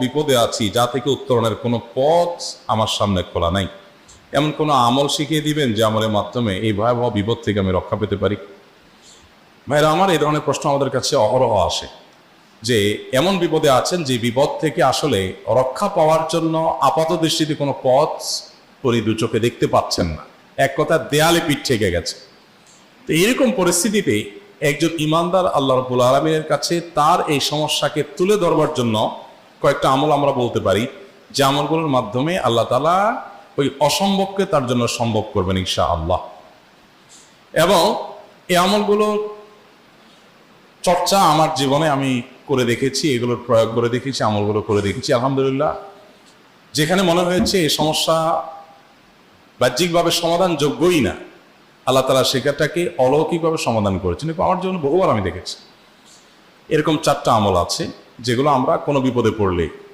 বিপদে আছি যা থেকে উত্তরণের কোনো পথ আমার সামনে খোলা নাই, এমন কোনো আমল শিখিয়ে দিবেন যে আমলের মাধ্যমে এই ভয়াবহ বিপদ থেকে আমি রক্ষা পেতে পারি? ভাইরা আমার, এই ধরনের প্রশ্ন আমাদের কাছে অহরহ আসে যে এমন বিপদে আছেন যে বিপদ থেকে আসলে রক্ষা পাওয়ার জন্য আপাত দৃষ্টিতে কোনো পথ দু চোখে দেখতে পাচ্ছেন না, এক কথা দেয়ালে পিঠ থেকে গেছে। তো এরকম পরিস্থিতিতে একজন ইমানদার আল্লাহ রাব্বুল আলামিনের কাছে তার এই সমস্যাকে তুলে ধরবার জন্য কয়েকটা আমল আমরা বলতে পারি, যে আমলগুলোর মাধ্যমে আল্লাহ তাআলা ওই অসম্ভবকে তার জন্য সম্ভব করবেন ইনশাআল্লাহ। এবং এই আমলগুলোর চর্চা আমার জীবনে আমি করে দেখেছি, এগুলোর প্রয়োগ করে দেখেছি, আমলগুলো করে দেখেছি। আলহামদুলিল্লাহ, যেখানে মনে হয়েছে এই সমস্যা বাহ্যিকভাবে সমাধানযোগ্যই না, আল্লাহ তাআলা সেটাকে অলৌকিকভাবে সমাধান করেছেন। আমার জন্য বহুবার আমি দেখেছি। এরকম 4টা আমল আছে যেগুলো আমরা কোনো বিপদে পড়লে